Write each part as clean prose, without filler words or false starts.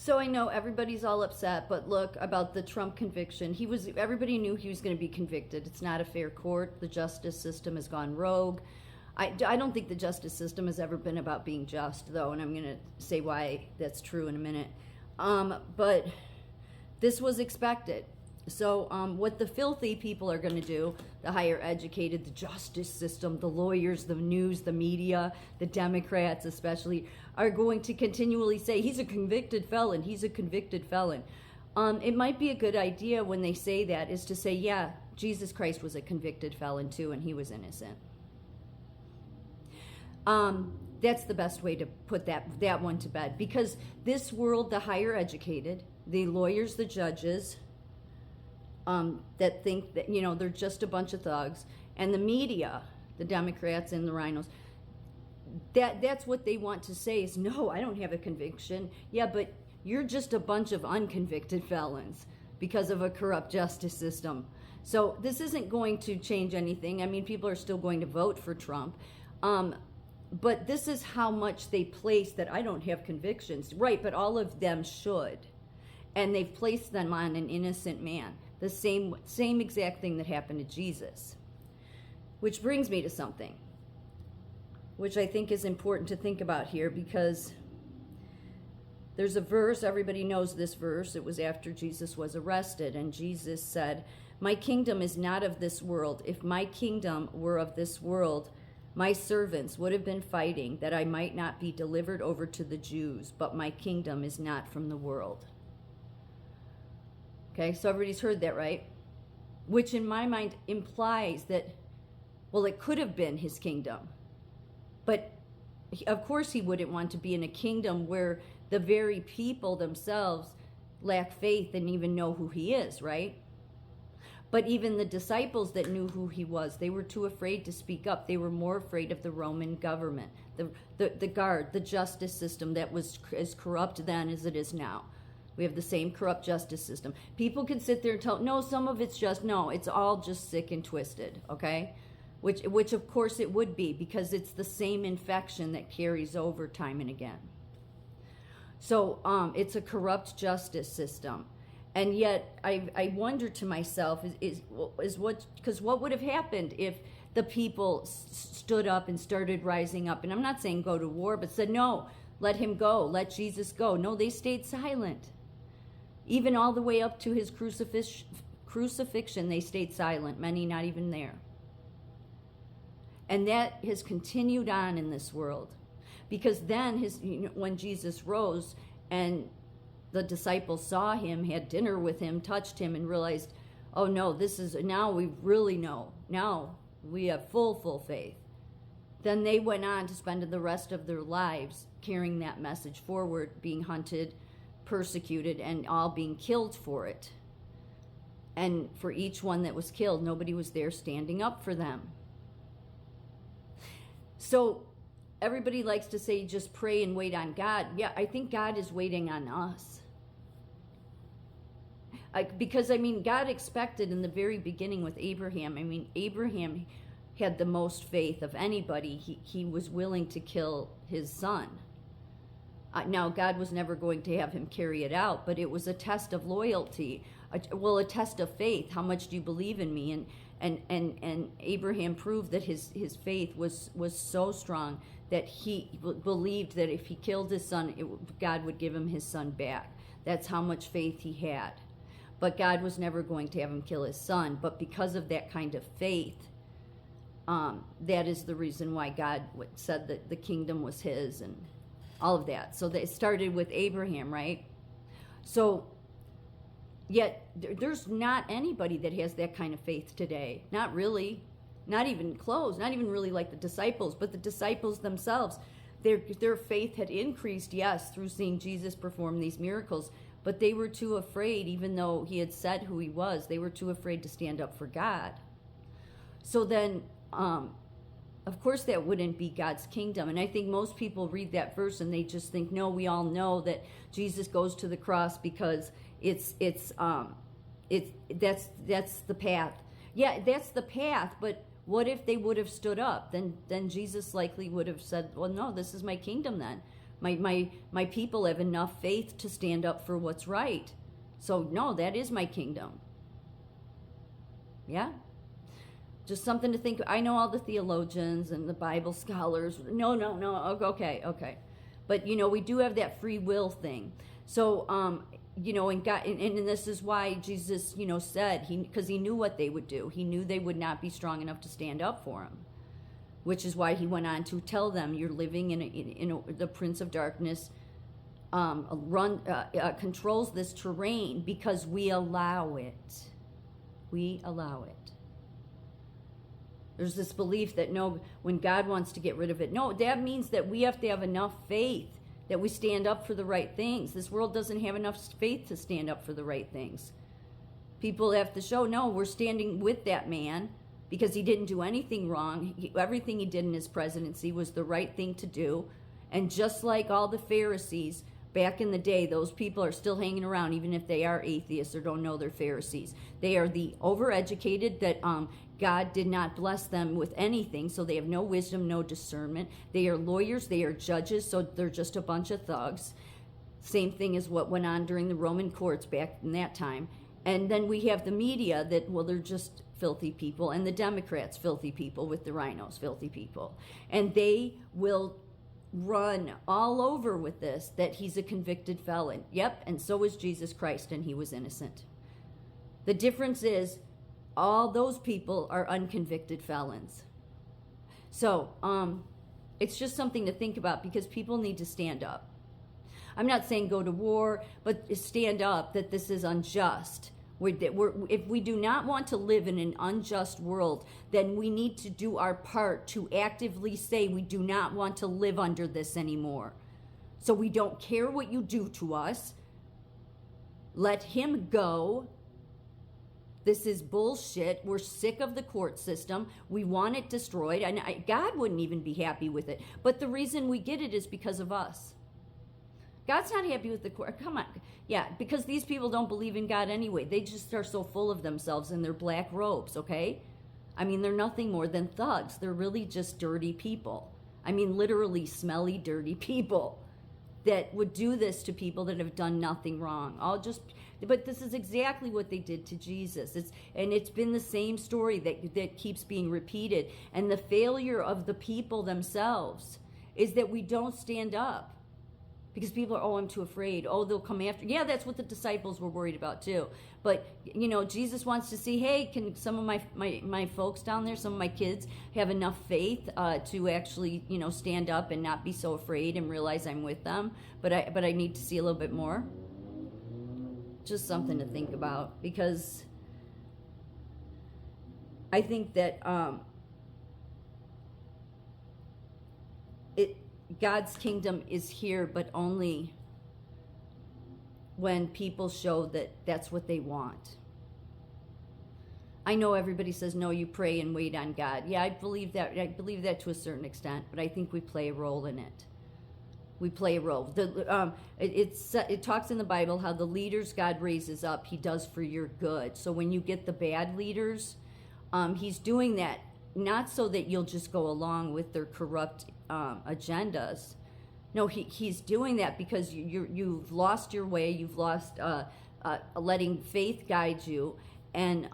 So I know everybody's all upset, but look, about the Trump conviction. Everybody knew he was going to be convicted. It's not a fair court. The justice system has gone rogue. I don't think the justice system has ever been about being just, though, and I'm going to say why that's true in a minute. But this was expected. So what the filthy people are going to do, the higher educated, the justice system, the lawyers, the news, the media, the Democrats especially, are going to continually say, he's a convicted felon, he's a convicted felon. It might be a good idea when they say that is to say, yeah, Jesus Christ was a convicted felon too, and he was innocent. That's the best way to put that one to bed, because this world, the higher educated, the lawyers, the judges, that think that, they're just a bunch of thugs, and the media, the Democrats and the rhinos, that's what they want to say is, no, I don't have a conviction. Yeah, but you're just a bunch of unconvicted felons because of a corrupt justice system. So this isn't going to change anything. I mean, people are still going to vote for Trump. But this is how much they place that I don't have convictions. Right, but all of them should. And they've placed them on an innocent man. The same exact thing that happened to Jesus. Which brings me to something, which I think is important to think about here, because there's a verse, everybody knows this verse. It was after Jesus was arrested, and Jesus said, my kingdom is not of this world. If my kingdom were of this world, my servants would have been fighting that I might not be delivered over to the Jews, but my kingdom is not from the world. Okay, so everybody's heard that, right? Which in my mind implies that, well, it could have been his kingdom. But of course he wouldn't want to be in a kingdom where the very people themselves lack faith and even know who he is, right? But even the disciples that knew who he was, they were too afraid to speak up. They were more afraid of the Roman government, the guard, the justice system that was as corrupt then as it is now. We have the same corrupt justice system. People can sit there and tell, no, some of it's just, no, it's all just sick and twisted, okay? Which of course it would be, because it's the same infection that carries over time and again. So it's a corrupt justice system. And yet I wonder to myself, because what would have happened if the people stood up and started rising up? And I'm not saying go to war, but said, no, let him go, let Jesus go. No, they stayed silent. Even all the way up to his crucifixion, they stayed silent, many not even there. And that has continued on in this world. Because then when Jesus rose and the disciples saw him, had dinner with him, touched him, and realized, oh no, now we really know. Now we have full faith. Then they went on to spend the rest of their lives carrying that message forward, being hunted, persecuted, and all being killed for it. And for each one that was killed, nobody was there standing up for them. So everybody likes to say just pray and wait on God. Yeah, I think God is waiting on us. Because God expected in the very beginning with Abraham. Abraham had the most faith of anybody. He was willing to kill his son. Now, God was never going to have him carry it out, but it was a test of loyalty, a test of faith. How much do you believe in me? And Abraham proved that his faith was so strong that he believed that if he killed his son, God would give him his son back. That's how much faith he had. But God was never going to have him kill his son. But because of that kind of faith, that is the reason why God said that the kingdom was his and all of that. So they started with Abraham, right? So, yet there's not anybody that has that kind of faith today. Not really. Not even close. Not even really like the disciples. But the disciples themselves, their faith had increased, yes, through seeing Jesus perform these miracles. But they were too afraid, even though he had said who he was, they were too afraid to stand up for God. So then, of course that wouldn't be God's kingdom. And I think most people read that verse and they just think, no, we all know that Jesus goes to the cross because that's the path. Yeah, that's the path, but what if they would have stood up? Then Jesus likely would have said, well, no, this is my kingdom then. My people have enough faith to stand up for what's right. So no, that is my kingdom. Yeah. Just something to think. I know all the theologians and the Bible scholars. No. Okay. But we do have that free will thing. So and God, and this is why Jesus, said because he knew what they would do. He knew they would not be strong enough to stand up for him, which is why he went on to tell them, "You're living in the Prince of Darkness controls this terrain because we allow it. We allow it." There's this belief that no, when God wants to get rid of it, no, that means that we have to have enough faith that we stand up for the right things. This world doesn't have enough faith to stand up for the right things. People have to show, no, we're standing with that man because he didn't do anything wrong. Everything he did in his presidency was the right thing to do. And just like all the Pharisees back in the day, those people are still hanging around, even if they are atheists or don't know they're Pharisees. They are the overeducated that God did not bless them with anything, so they have no wisdom, no discernment. They are lawyers, they are judges, so they're just a bunch of thugs. Same thing as what went on during the Roman courts back in that time. And then we have the media that, well, they're just filthy people, and the Democrats, filthy people with the rhinos, filthy people. And they will run all over with this, that he's a convicted felon. Yep, and so is Jesus Christ, and he was innocent. The difference is all those people are unconvicted felons. So it's just something to think about, because people need to stand up. I'm not saying go to war, but stand up that this is unjust. If we do not want to live in an unjust world, then we need to do our part to actively say we do not want to live under this anymore. So we don't care what you do to us. Let him go. This is bullshit. We're sick of the court system. We want it destroyed. And God wouldn't even be happy with it. But the reason we get it is because of us. God's not happy with the court. Come on. Yeah, because these people don't believe in God anyway. They just are so full of themselves in their black robes, okay? I mean, they're nothing more than thugs. They're really just dirty people. I mean, literally smelly, dirty people that would do this to people that have done nothing wrong. But this is exactly what they did to Jesus. It's been the same story that keeps being repeated. And the failure of the people themselves is that we don't stand up. Because people are, I'm too afraid. They'll come after. Yeah, that's what the disciples were worried about too. But, Jesus wants to see, hey, can some of my folks down there, some of my kids, have enough faith to actually, stand up and not be so afraid and realize I'm with them. But I need to see a little bit more. Just something to think about. Because I think that God's kingdom is here, but only when people show that that's what they want. I know everybody says, no, you pray and wait on God. Yeah, I believe that. I believe that to a certain extent, but I think we play a role in it. We play a role. It talks in the Bible how the leaders God raises up, he does for your good. So when you get the bad leaders, he's doing that not so that you'll just go along with their corrupt agendas. No, he's doing that because you've lost your way. You've lost letting faith guide you, and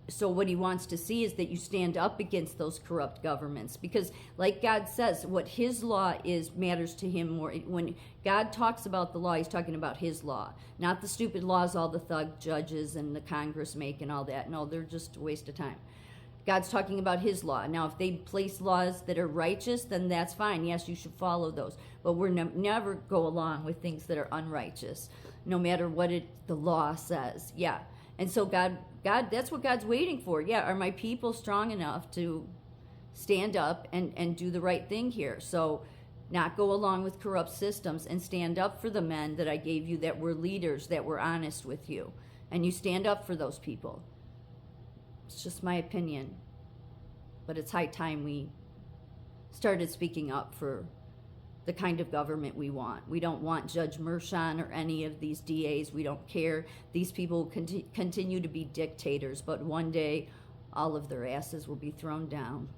so what he wants to see is that you stand up against those corrupt governments, because like God says, what his law is matters to him more. When God talks about the law, he's talking about his law, not the stupid laws all the thug judges and the Congress make and all that. No, they're just a waste of time. God's talking about his law. Now, if they place laws that are righteous, then that's fine. Yes, you should follow those. But we're never go along with things that are unrighteous, no matter what the law says. Yeah. And so God, that's what God's waiting for. Yeah, are my people strong enough to stand up and do the right thing here? So not go along with corrupt systems and stand up for the men that I gave you that were leaders, that were honest with you. And you stand up for those people. It's just my opinion, but it's high time we started speaking up for the kind of government we want. We don't want Judge Mershon or any of these DAs. We don't care. These people will continue to be dictators, but one day all of their asses will be thrown down.